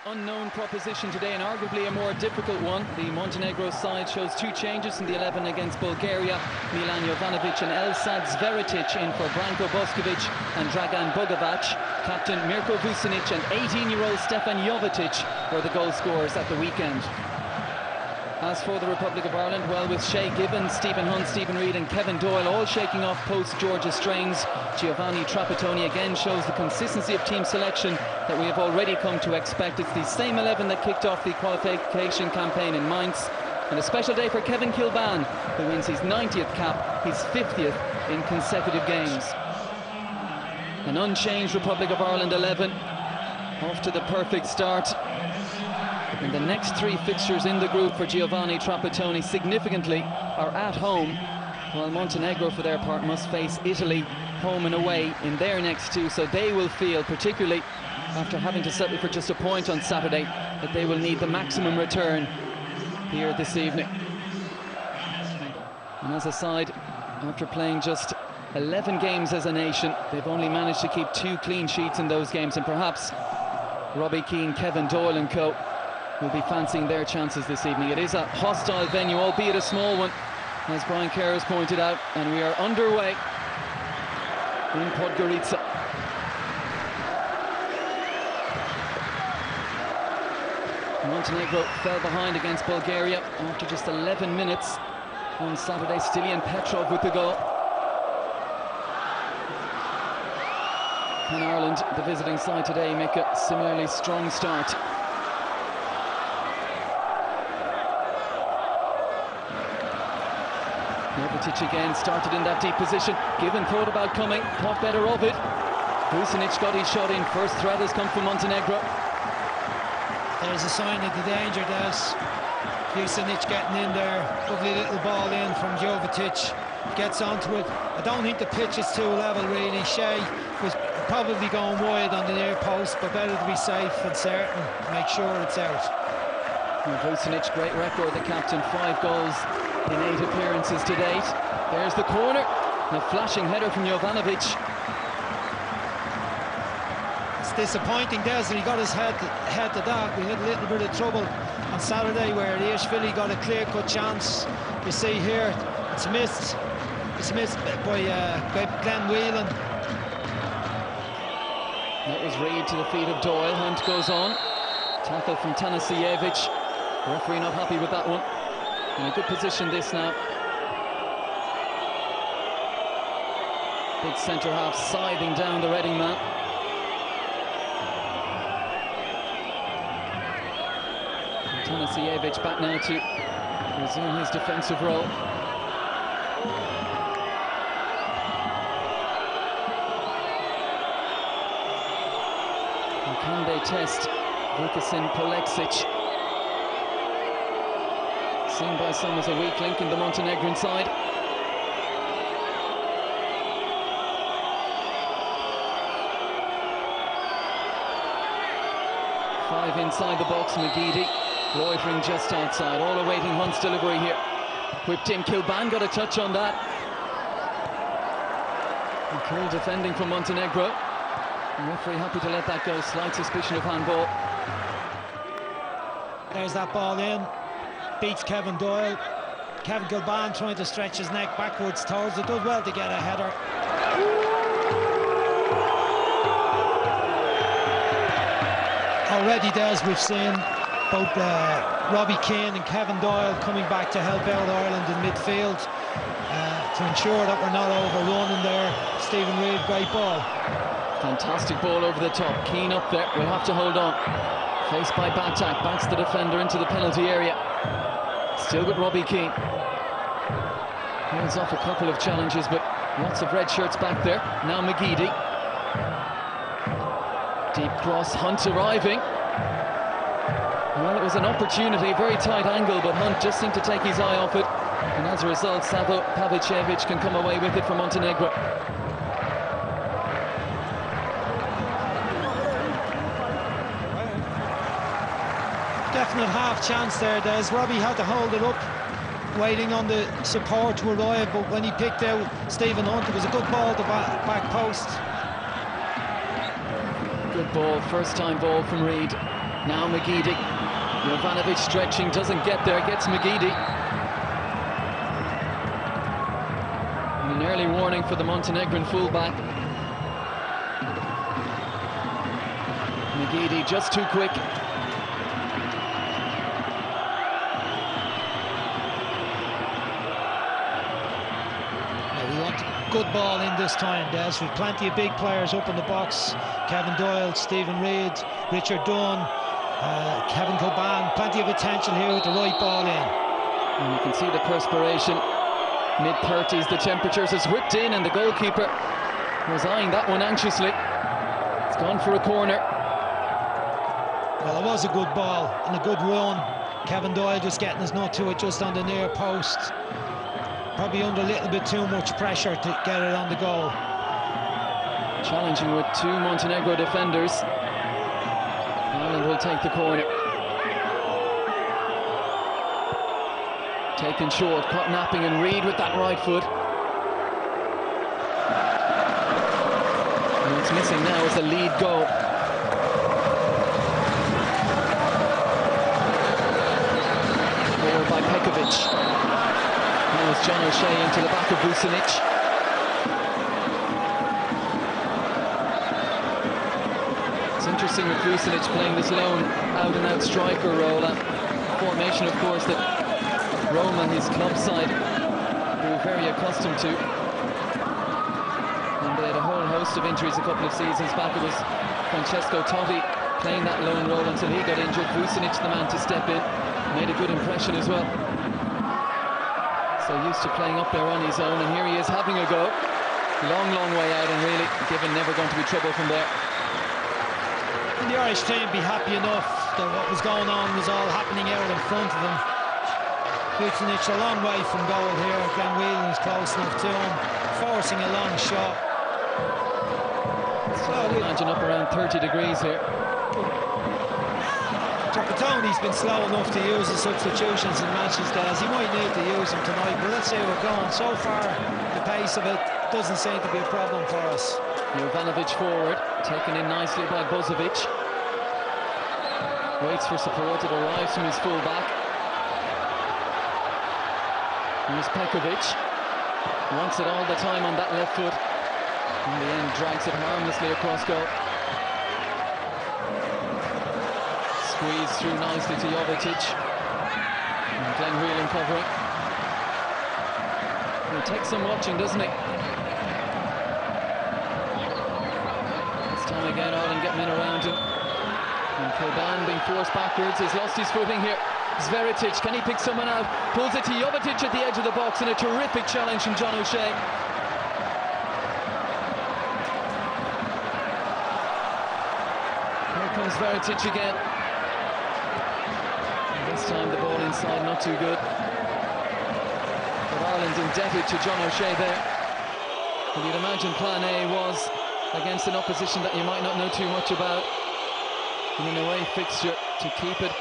Unknown proposition today, and arguably a more difficult one. The Montenegro side shows two changes in the 11 against Bulgaria. Milan Jovanovic and Elsad Zveritic in for Branko Boskovic and Dragan Bogovac. Captain Mirko Vucinic and 18-year-old Stefan Jovetic were the goal scorers at the weekend. As for the Republic of Ireland, well, with Shay Gibbons, Stephen Hunt, Stephen Reid and Kevin Doyle all shaking off post-Georgia strains, Giovanni Trapattoni again shows the consistency of team selection that we have already come to expect. It's the same 11 that kicked off the qualification campaign in Mainz. And a special day for Kevin Kilban, who wins his 90th cap, his 50th in consecutive games. An unchanged Republic of Ireland 11, off to the perfect start. And the next three fixtures in the group for Giovanni Trapattoni significantly are at home, while Montenegro for their part must face Italy home and away in their next two, so they will feel, particularly after having to settle for just a point on Saturday, that they will need the maximum return here this evening. And as a side, after playing just 11 games as a nation, they've only managed to keep 2 clean sheets in those games, and perhaps Robbie Keane, Kevin Doyle and co will be fancying their chances this evening. It is a hostile venue, albeit a small one, as Brian Kerr has pointed out, and we are underway in Podgorica. Montenegro fell behind against Bulgaria after just 11 minutes on Saturday. Stilian Petrov with the goal. Can Ireland, the visiting side today, make a similarly strong start? Jovetic again started in that deep position. Given thought about coming, thought better of it. Vucinic got his shot in. First threat has come from Montenegro. There's a sign of the danger. There's Vucinic getting in there. Lovely little ball in from Jovetic. Gets onto it. I don't think the pitch is too level really. Shay was probably going wide on the near post, but better to be safe and certain. Make sure it's out. Vucinic, great record, the captain, 5 goals in 8 appearances to date. There's the corner, a flashing header from Jovanovic. It's disappointing, Des, that he got his head to that. We had a little bit of trouble on Saturday where Iashvili got a clear-cut chance. You see here, it's missed. It's missed by Glenn Whelan. That was Reid to the feet of Doyle. Hunt goes on. Tackle from Tanasijevic. Referee not happy with that one. In a good position this now. Big centre half scything down the Reading man. Tanasijevic back now to resume his defensive role. And can they test Vukasin Polexic? Seen by some as a weak link in the Montenegrin side. Five inside the box, McGeady loitering just outside, all awaiting Hunt's delivery here. Whipped in, Kilban got a touch on that. And cool defending from Montenegro. The referee happy to let that go, slight suspicion of handball. There's that ball in. Beats Kevin Doyle. Kevin Kilban trying to stretch his neck backwards towards it. Does well to get a header. Already, Des, we've seen both Robbie Keane and Kevin Doyle coming back to help out Ireland in midfield to ensure that we're not overrunning there. Stephen Reid, great ball. Fantastic ball over the top. Keane up there. We'll have to hold on. Faced by Batak, backs the defender into the penalty area. Still with Robbie Keane. Holds off a couple of challenges, but lots of red shirts back there. Now McGeady. Deep cross, Hunt arriving. Well, it was an opportunity, very tight angle, but Hunt just seemed to take his eye off it. And as a result, Savo Pavicevic can come away with it for Montenegro. Definite half chance there, Des. Robbie had to hold it up, waiting on the support to arrive, but when he picked out Stephen Hunt, it was a good ball to back post. Good ball, first time ball from Reid. Now Magidi. Jovanovic stretching, doesn't get there, gets Magidi. An early warning for the Montenegrin fullback. Magidi just too quick. We want good ball in this time, Des. With plenty of big players up in the box. Kevin Doyle, Stephen Reid, Richard Dunn, Kevin Coban. Plenty of attention here with the right ball in. And you can see the perspiration. Mid-30s, the temperatures is whipped in, and the goalkeeper was eyeing that one anxiously. It's gone for a corner. Well, it was a good ball and a good run. Kevin Doyle just getting his nut to it just on the near post. Probably under a little bit too much pressure to get it on the goal. Challenging with two Montenegro defenders. Ireland will take the corner. Taken short, caught napping, and Reid with that right foot. And what's missing now is a lead goal. By Pekovic. Now it's John O'Shea into the back of Vucinic. It's interesting with Vucinic playing this lone out-and-out striker role. A formation, of course, that Roma, his club side, were very accustomed to. And they had a whole host of injuries a couple of seasons back. It was Francesco Totti playing that lone role until he got injured. Vucinic, the man to step in. Made a good impression as well. So used to playing up there on his own, and here he is having a go. Long way out, and really given never going to be trouble from there. And the Irish team be happy enough that what was going on was all happening out in front of them. Vucinic a long way from goal here. Glenn Whelan is close enough to him, forcing a long shot. So I'd imagine up around 30 degrees here. Tony's been slow enough to use the substitutions in matches, Des. He might need to use them tonight, but let's see how we're going. So far, the pace of it doesn't seem to be a problem for us. Jovanovic forward, taken in nicely by Bozovic. Waits for support, it arrives from his full-back. Here's Pekovic. Wants it all the time on that left foot. In the end, drags it harmlessly across goal. Squeezed through nicely to Jovetic. And Glenn Whelan covering. It takes some watching, doesn't it? This time again, Ireland getting in around him. And Coban being forced backwards. He's lost his footing here. Zveritic, can he pick someone out? Pulls it to Jovetic at the edge of the box, and a terrific challenge from John O'Shea. Here comes Zveritic again. This time the ball inside, not too good. But Ireland indebted to John O'Shea there. And you'd imagine plan A was against an opposition that you might not know too much about. In an away fixture to keep it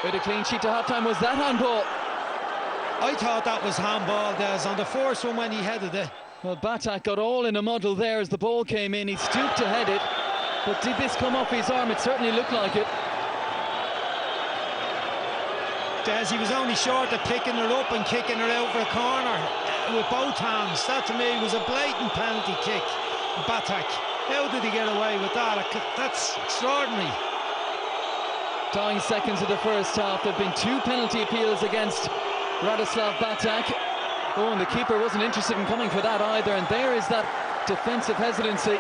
with a clean sheet to half-time. Was that handball? I thought that was handball, Des, on the first one when he headed it. Well, Batak got all in a muddle there as the ball came in. He stooped to head it. But did this come off his arm? It certainly looked like it. Des, he was only short of picking her up and kicking her out for a corner with both hands. That to me was a blatant penalty kick. Batak, how did he get away with that? That's extraordinary. Dying seconds of the first half. There have been two penalty appeals against Radoslav Batak. Oh, and the keeper wasn't interested in coming for that either. And there is that defensive hesitancy.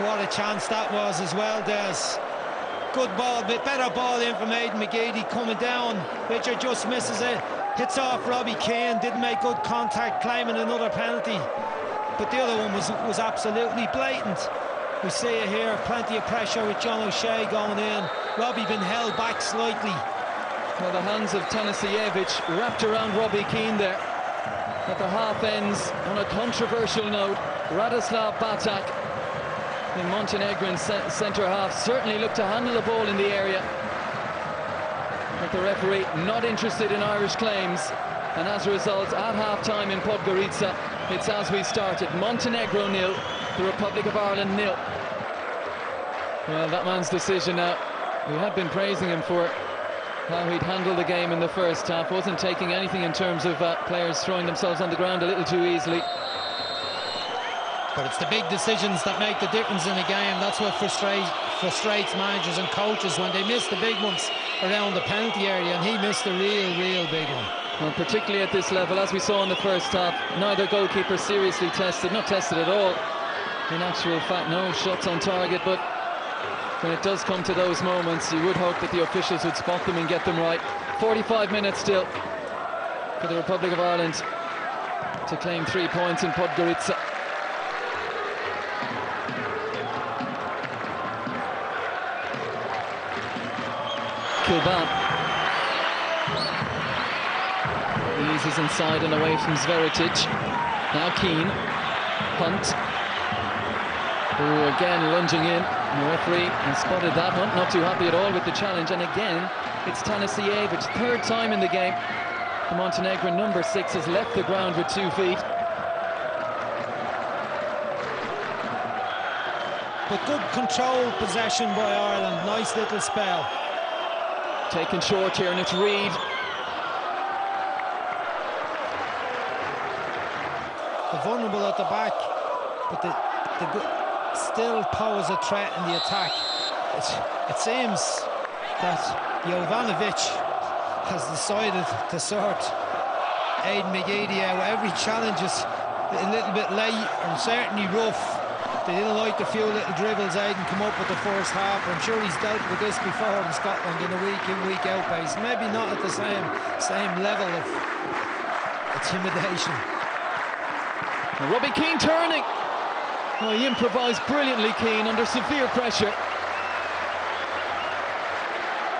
What a chance that was as well, Des. Good ball, bit better ball in from Aidan McGeady coming down. Richard just misses it, hits off Robbie Keane, didn't make good contact, claiming another penalty. But the other one was absolutely blatant. We see it here, plenty of pressure with John O'Shea going in. Robbie been held back slightly. Well, the hands of Tanasiewicz wrapped around Robbie Keane there. At the half ends, on a controversial note, Radoslav Batak, the Montenegrin centre half, certainly looked to handle the ball in the area. But the referee not interested in Irish claims. And as a result, at half-time in Podgorica, it's as we started. Montenegro 0, the Republic of Ireland 0. Well, that man's decision now We had been praising him for how he'd handled the game in the first half. Wasn't taking anything in terms of players throwing themselves on the ground a little too easily. But it's the big decisions that make the difference in a game. That's what frustrates managers and coaches, when they miss the big ones around the penalty area, and he missed a real big one. Well, particularly at this level, as we saw in the first half, neither goalkeeper seriously tested, not tested at all. In actual fact, no shots on target, but when it does come to those moments, you would hope that the officials would spot them and get them right. 45 minutes still for the Republic of Ireland to claim 3 points in Podgorica. Kilban eases inside and away from Zveritic. Now Keane, Hunt. Oh, again lunging in. The referee has spotted that. Hunt not too happy at all with the challenge, and again it's Tanasijevic, third time in the game. The Montenegrin number 6 has left the ground with 2 feet. But good controlled possession by Ireland. Nice little spell. Taken short here, and it's Reid. They're vulnerable at the back, but they still pose a threat in the attack. It seems that Jovanovic has decided to sort Aidan McGeady out. Every challenge is a little bit late and certainly rough. They didn't like the few little dribbles Aidan come up with the first half. I'm sure he's dealt with this before in Scotland in a week in, week out base. Maybe not at the same level of intimidation. And Robbie Keane turning. Oh, he improvised brilliantly, Keane, under severe pressure.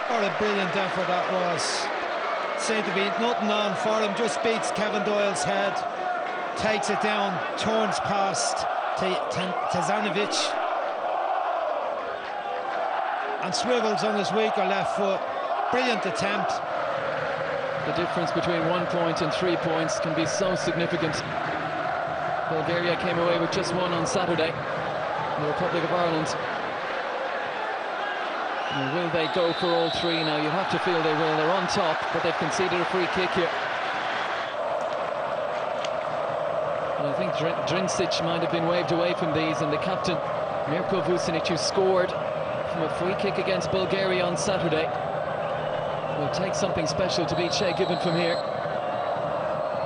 What a brilliant effort that was. Seemed to be nothing on for him. Just beats Kevin Doyle's head. Takes it down, turns past Tazanovic and swivels on his weaker left foot. Brilliant attempt. The difference between 1 point and 3 points can be so significant. Bulgaria came away with just 1 on Saturday. The Republic of Ireland, will they go for all 3 now? You'd have to feel they will. They're on top, but they've conceded a free kick here. And I think Drincic might have been waved away from these, and the captain, Mirko Vucinic, who scored from a free kick against Bulgaria on Saturday, will take something special to beat Shay Given from here.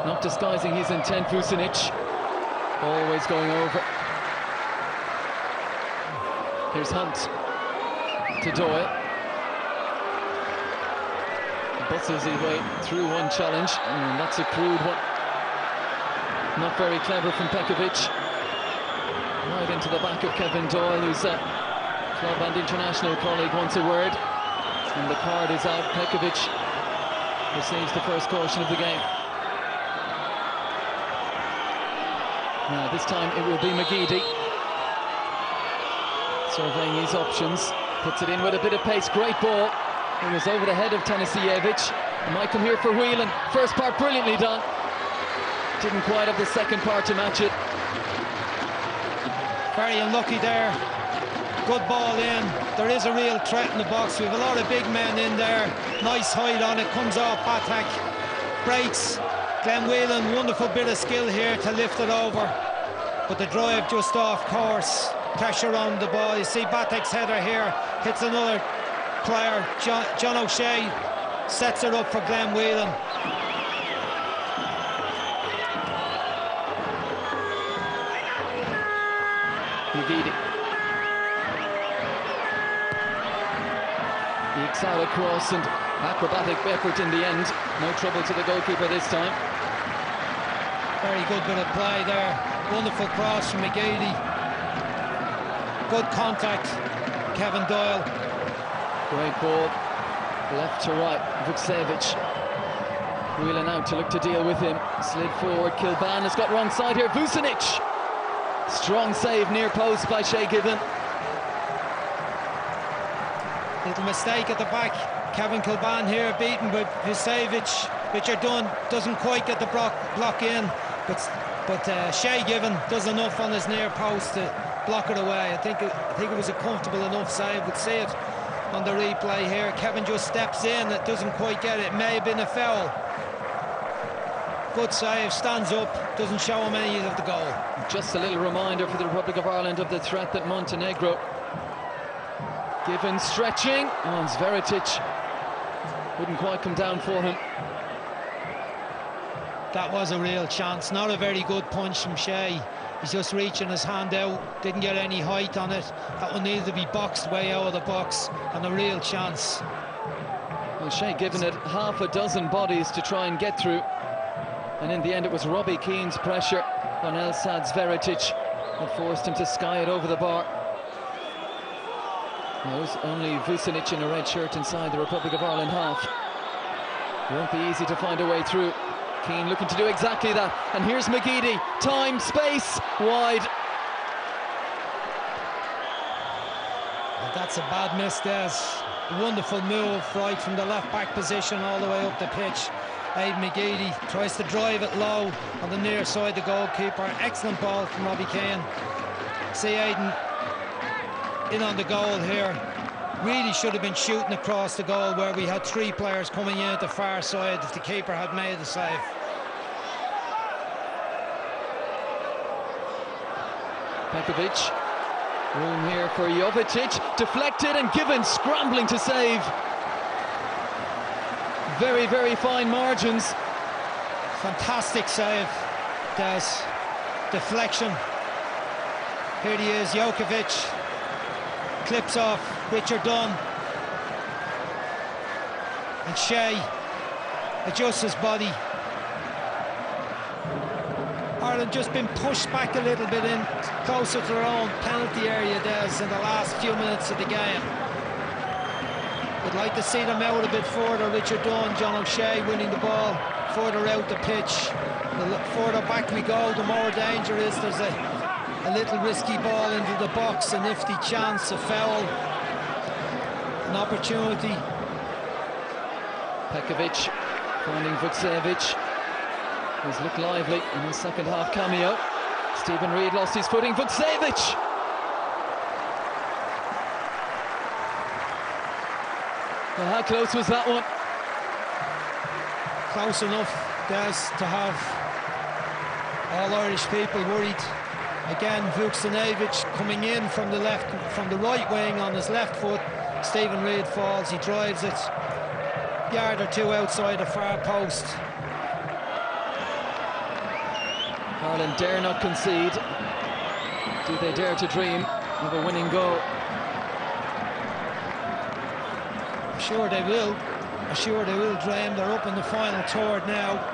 Not disguising his intent, Vucinic. Always going over. Here's Hunt to Doyle. Buses his way through one challenge, and that's a crude one. Not very clever from Pekovic. Right into the back of Kevin Doyle, who's a club and international colleague, wants a word. And the card is out. Pekovic receives the first caution of the game. Now this time it will be McGeady. Surveying his options. Puts it in with a bit of pace. Great ball. It was over the head of Tanasijevic. It might come here for Whelan. First part brilliantly done. Didn't quite have the second part to match it. Very unlucky there. Good ball in. There is a real threat in the box. We have a lot of big men in there. Nice height on it. Comes off Batak. Breaks. Glenn Whelan, wonderful bit of skill here to lift it over. But the drive just off course. Pressure on the ball. You see Batak's header here. Hits another player. John O'Shea sets it up for Glenn Whelan. McGeady. Ekes out across, and acrobatic effort in the end. No trouble to the goalkeeper this time. Very good bit of play there. Wonderful cross from McGeady. Good contact, Kevin Doyle. Great ball, left to right, Vukcevic. Wheeling out to look to deal with him. Slid forward, Kilban has got wrong side here, Vucinic. Strong save near post by Shay Given. Little mistake at the back. Kevin Kilban here beaten by Vucevic. Richard Dunn doesn't quite get the block in, but Shay Given does enough on his near post to block it away. I think it was a comfortable enough save. We'd see it on the replay here. Kevin just steps in, it doesn't quite get it. It may have been a foul. Good save, stands up, doesn't show him any of the goal. Just a little reminder for the Republic of Ireland of the threat that Montenegro given stretching. And Zveritic wouldn't quite come down for him. That was a real chance, not a very good punch from Shea. He's just reaching his hand out, didn't get any height on it. That one needed to be boxed way out of the box, and a real chance. Well, Shea given it half a dozen bodies to try and get through, and in the end it was Robbie Keane's pressure on Elsad Zveritic that forced him to sky it over the bar. There's only Vucinic in a red shirt inside the Republic of Ireland half. It won't be easy to find a way through. Keane looking to do exactly that, and here's McGeady. Time, space, wide. And that's a bad miss, Des. A wonderful move right from the left back position all the way up the pitch. Aidan McGeady tries to drive it low on the near side, the goalkeeper. Excellent ball from Robbie Keane. See Aidan in on the goal here. Really should have been shooting across the goal where we had three players coming in at the far side if the keeper had made the save. Pekovic, room here for Jovetic, deflected and given, scrambling to save. Very, very fine margins. Fantastic save, Des. Deflection. Here he is, Jokovic. Clips off Richard Dunn. And Shea adjusts his body. Ireland just been pushed back a little bit in, closer to their own penalty area, Des, in the last few minutes of the game. Would like to see them out a bit further. Richard Dunn, John O'Shea winning the ball further out the pitch. The further back we go, the more danger is. There's a little risky ball into the box, a nifty chance, a foul, an opportunity. Pekovic finding Vukcevic, who's looked lively in his second half cameo. Stephen Reid lost his footing. Vukcevic! Well, how close was that one? Close enough, Des, to have all Irish people worried. Again, Vukcevic coming in from the left, from the right wing on his left foot. Stephen Reid falls, he drives it yard or two outside the far post. Ireland dare not concede. Do they dare to dream of a winning goal? I'm sure they will. I'm sure they will dream. They're up in the final third now.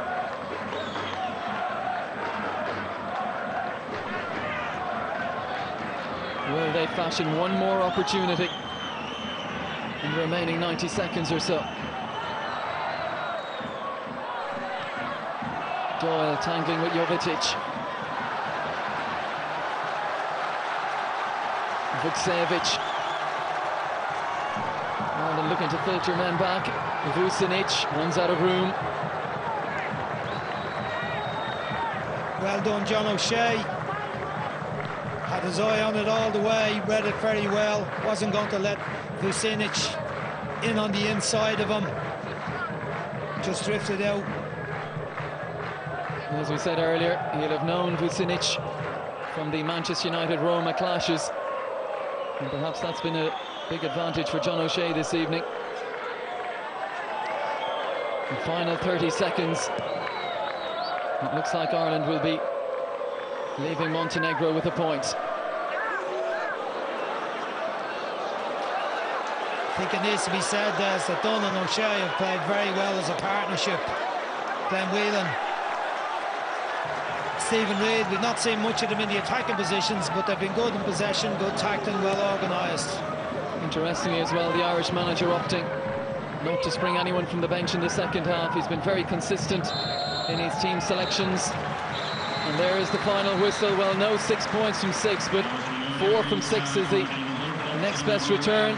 Will they fashion one more opportunity in the remaining 90 seconds or so? Doyle tangling with Jovetic. Vukcevic. Ireland looking to filter men back. Vucinic runs out of room. Well done, John O'Shea. Had his eye on it all the way, read it very well. Wasn't going to let Vucinic in on the inside of him. Just drifted out. As we said earlier, he'll have known Vucinic from the Manchester United-Roma clashes. And perhaps that's been a big advantage for John O'Shea this evening. The final 30 seconds. It looks like Ireland will be leaving Montenegro with a point. I think it needs to be said that Dunn and O'Shea have played very well as a partnership. Glenn Whelan, Stephen Reid, we've not seen much of them in the attacking positions, but they've been good in possession, good tackling, well organised. Interestingly as well, the Irish manager opting not to spring anyone from the bench in the second half. He's been very consistent in his team selections. And there is the final whistle. Well, no 6 points from 6, but 4 from 6 is the next best return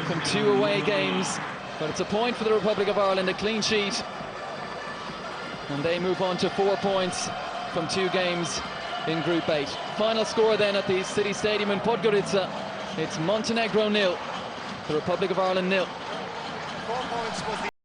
from 2 away games. But it's a point for the Republic of Ireland, a clean sheet. And they move on to 4 points from 2 games in Group 8. Final score then at the City Stadium in Podgorica. It's Montenegro 0, The Republic of Ireland 0. 4 points was the